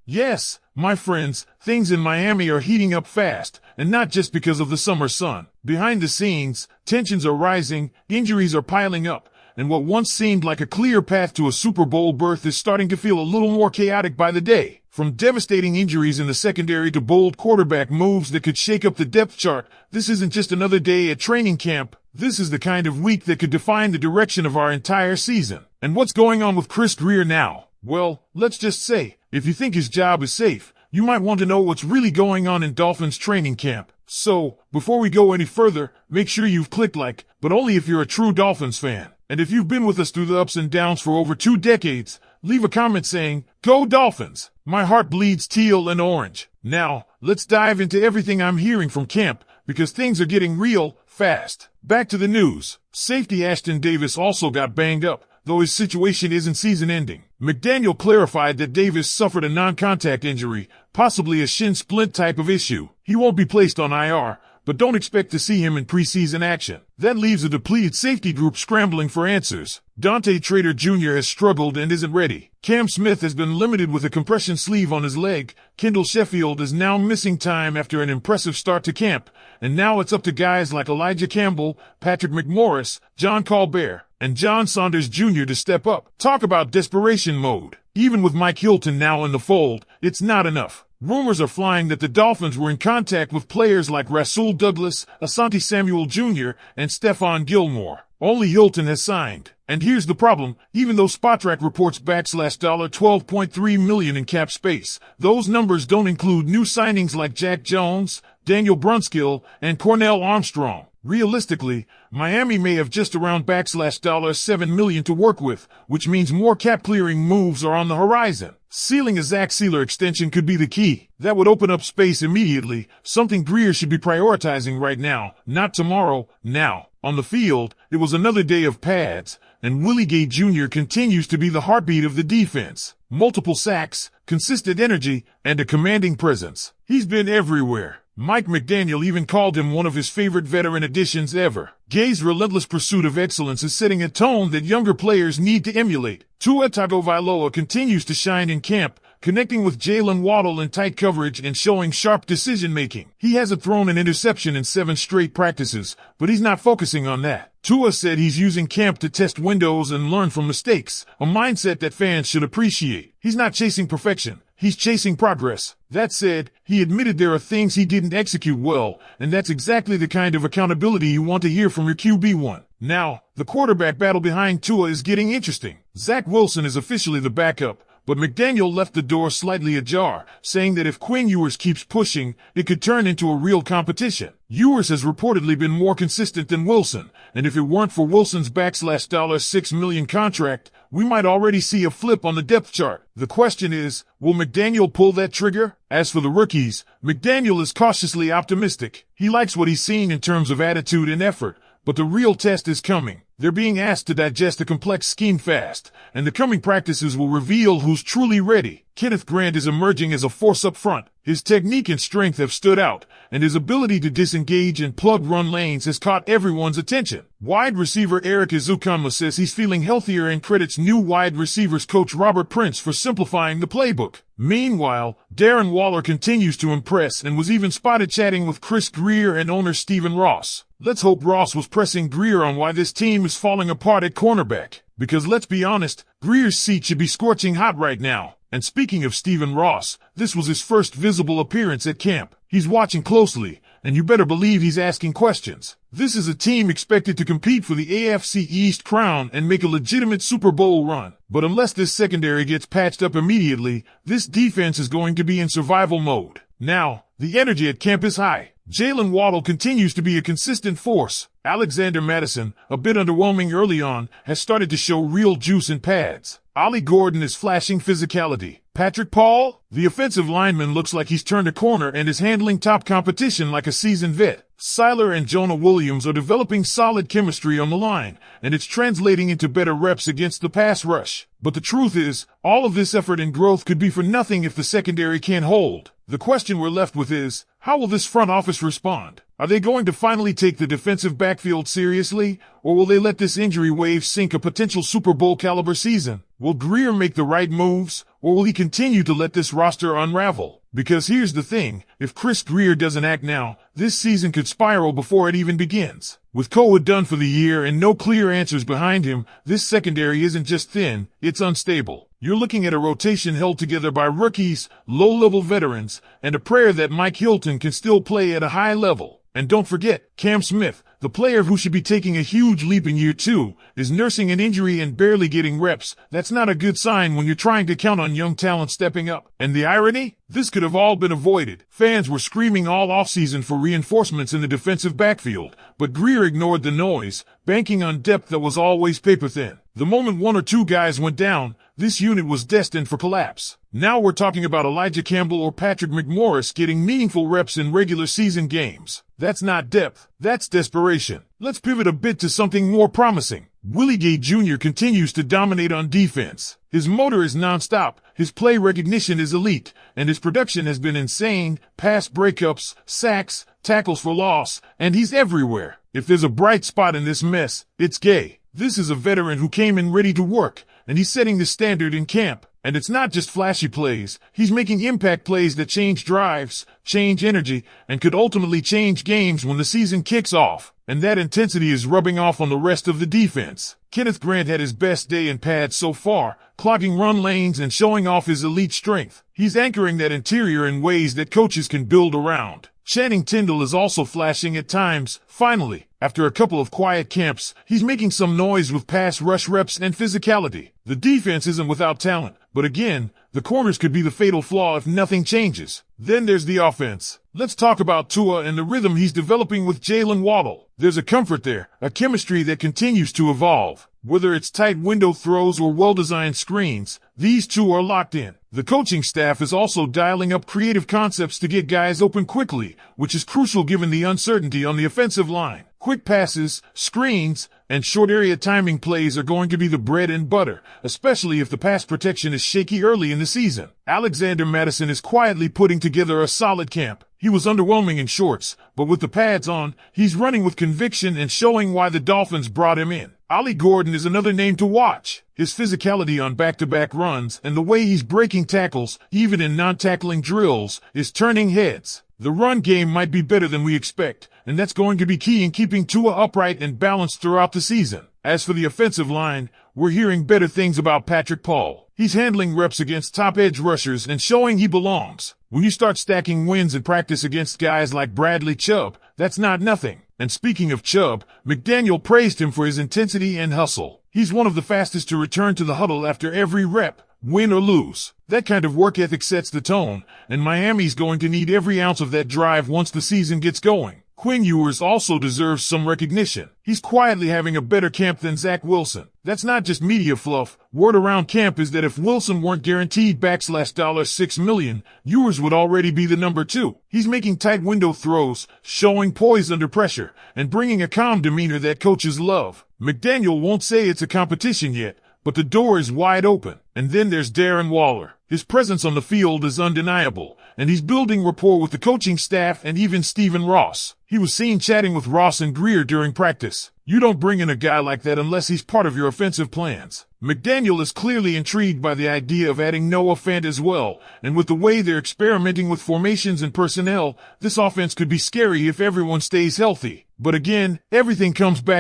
Yes, my friends, things in Miami are heating up fast, and not just because of the summer sun. Behind the scenes, tensions are rising, injuries are piling up, and what once seemed like a clear path to a Super Bowl berth is starting to feel a little more chaotic by the day. From devastating injuries in the secondary to bold quarterback moves that could shake up the depth chart, this isn't just another day at training camp. This is the kind of week that could define the direction of our entire season. And what's going on with Chris Grier now? Well, let's just say, if you think his job is safe, you might want to know what's really going on in Dolphins training camp. So, before we go any further, make sure you've clicked like, but only if you're a true Dolphins fan. And if you've been with us through the ups and downs for over 2 decades, leave a comment saying, "Go Dolphins!" My heart bleeds teal and orange. Now, let's dive into everything I'm hearing from camp, because things are getting real fast. Back to the news. Safety Ashton Davis also got banged up, though his situation isn't season-ending. McDaniel clarified that Davis suffered a non-contact injury, possibly a shin splint type of issue. He won't be placed on IR, but don't expect to see him in preseason action. That leaves a depleted safety group scrambling for answers. Dante Trader Jr. has struggled and isn't ready. Cam Smith has been limited with a compression sleeve on his leg. Kendall Sheffield is now missing time after an impressive start to camp. And now it's up to guys like Elijah Campbell, Patrick McMorris, John Colbert, and John Saunders Jr. to step up. Talk about desperation mode. Even with Mike Hilton now in the fold, it's not enough. Rumors are flying that the Dolphins were in contact with players like Rasul Douglas, Asante Samuel Jr., and Stephon Gilmore. Only Hilton has signed. And here's the problem, even though Spotrac reports $12.3 million in cap space, those numbers don't include new signings like Jack Jones, Daniel Brunskill, and Cornell Armstrong. Realistically, Miami may have just around $7 million to work with, which means more cap-clearing moves are on the horizon. Sealing a Zach Sealer extension could be the key. That would open up space immediately, something Grier should be prioritizing right now, not tomorrow, now. On the field, it was another day of pads, and Willie Gay Jr. continues to be the heartbeat of the defense. Multiple sacks, consistent energy, and a commanding presence. He's been everywhere. Mike McDaniel even called him one of his favorite veteran additions ever. Gay's relentless pursuit of excellence is setting a tone that younger players need to emulate. Tua Tagovailoa continues to shine in camp, connecting with Jalen Waddle in tight coverage and showing sharp decision-making. He hasn't thrown an interception in 7 straight practices, but he's not focusing on that. Tua said he's using camp to test windows and learn from mistakes, a mindset that fans should appreciate. He's not chasing perfection. He's chasing progress. That said, he admitted there are things he didn't execute well, and that's exactly the kind of accountability you want to hear from your QB1. Now, the quarterback battle behind Tua is getting interesting. Zach Wilson is officially the backup, but McDaniel left the door slightly ajar, saying that if Quinn Ewers keeps pushing, it could turn into a real competition. Ewers has reportedly been more consistent than Wilson, and if it weren't for Wilson's $6 million contract, we might already see a flip on the depth chart. The question is, will McDaniel pull that trigger? As for the rookies, McDaniel is cautiously optimistic. He likes what he's seeing in terms of attitude and effort, but the real test is coming. They're being asked to digest a complex scheme fast, and the coming practices will reveal who's truly ready. Kenneth Grant is emerging as a force up front. His technique and strength have stood out, and his ability to disengage and plug run lanes has caught everyone's attention. Wide receiver Eric Ezukanma says he's feeling healthier and credits new wide receivers coach Robert Prince for simplifying the playbook. Meanwhile, Darren Waller continues to impress and was even spotted chatting with Chris Grier and owner Stephen Ross. Let's hope Ross was pressing Grier on why this team is falling apart at cornerback. Because let's be honest, Grier's seat should be scorching hot right now. And speaking of Stephen Ross, this was his first visible appearance at camp. He's watching closely, and you better believe he's asking questions. This is a team expected to compete for the AFC East crown and make a legitimate Super Bowl run. But unless this secondary gets patched up immediately, this defense is going to be in survival mode. Now, the energy at camp is high. Jalen Waddle continues to be a consistent force. Alexander Madison, a bit underwhelming early on, has started to show real juice in pads. Ollie Gordon is flashing physicality. Patrick Paul, the offensive lineman, looks like he's turned a corner and is handling top competition like a seasoned vet. Seiler and Jonah Williams are developing solid chemistry on the line, and it's translating into better reps against the pass rush. But the truth is, all of this effort and growth could be for nothing if the secondary can't hold. The question we're left with is, how will this front office respond? Are they going to finally take the defensive backfield seriously, or will they let this injury wave sink a potential Super Bowl caliber season? Will Grier make the right moves, or will he continue to let this roster unravel? Because here's the thing, if Chris Grier doesn't act now, this season could spiral before it even begins. With Koa done for the year and no clear answers behind him, this secondary isn't just thin, it's unstable. You're looking at a rotation held together by rookies, low-level veterans, and a prayer that Mike Hilton can still play at a high level. And don't forget, Cam Smith, the player who should be taking a huge leap in year 2, is nursing an injury and barely getting reps. That's not a good sign when you're trying to count on young talent stepping up. And the irony? This could have all been avoided. Fans were screaming all offseason for reinforcements in the defensive backfield, but Grier ignored the noise, banking on depth that was always paper thin. The moment 1 or 2 guys went down, this unit was destined for collapse. Now we're talking about Elijah Campbell or Patrick McMorris getting meaningful reps in regular season games. That's not depth, that's desperation. Let's pivot a bit to something more promising. Willie Gay Jr. continues to dominate on defense. His motor is nonstop, his play recognition is elite, and his production has been insane. Pass breakups, sacks, tackles for loss, and he's everywhere. If there's a bright spot in this mess, it's Gay. This is a veteran who came in ready to work, and he's setting the standard in camp. And it's not just flashy plays. He's making impact plays that change drives, change energy, and could ultimately change games when the season kicks off. And that intensity is rubbing off on the rest of the defense. Kenneth Grant had his best day in pads so far, clogging run lanes and showing off his elite strength. He's anchoring that interior in ways that coaches can build around. Channing Tindall is also flashing at times. Finally, after a couple of quiet camps, he's making some noise with pass rush reps and physicality. The defense isn't without talent, but again, the corners could be the fatal flaw if nothing changes. Then there's the offense. Let's talk about Tua and the rhythm he's developing with Jalen Waddle. There's a comfort there, a chemistry that continues to evolve. Whether it's tight window throws or well-designed screens, these two are locked in. The coaching staff is also dialing up creative concepts to get guys open quickly, which is crucial given the uncertainty on the offensive line. Quick passes, screens, and short area timing plays are going to be the bread and butter, especially if the pass protection is shaky early in the season. Alexander Madison is quietly putting together a solid camp. He was underwhelming in shorts, but with the pads on, he's running with conviction and showing why the Dolphins brought him in. Ollie Gordon is another name to watch. His physicality on back-to-back runs and the way he's breaking tackles, even in non-tackling drills, is turning heads. The run game might be better than we expect, and that's going to be key in keeping Tua upright and balanced throughout the season. As for the offensive line, we're hearing better things about Patrick Paul. He's handling reps against top edge rushers and showing he belongs. When you start stacking wins in practice against guys like Bradley Chubb, that's not nothing. And speaking of Chubb, McDaniel praised him for his intensity and hustle. He's one of the fastest to return to the huddle after every rep, win or lose. That kind of work ethic sets the tone, and Miami's going to need every ounce of that drive once the season gets going. Quinn Ewers also deserves some recognition. He's quietly having a better camp than Zach Wilson. That's not just media fluff. Word around camp is that if Wilson weren't guaranteed $6 million, Ewers would already be the number 2. He's making tight window throws, showing poise under pressure, and bringing a calm demeanor that coaches love. McDaniel won't say it's a competition yet, but the door is wide open. And then there's Darren Waller. His presence on the field is undeniable, and he's building rapport with the coaching staff and even Stephen Ross. He was seen chatting with Ross and Grier during practice. You don't bring in a guy like that unless he's part of your offensive plans. McDaniel is clearly intrigued by the idea of adding Noah Fant as well, and with the way they're experimenting with formations and personnel, this offense could be scary if everyone stays healthy. But again, everything comes back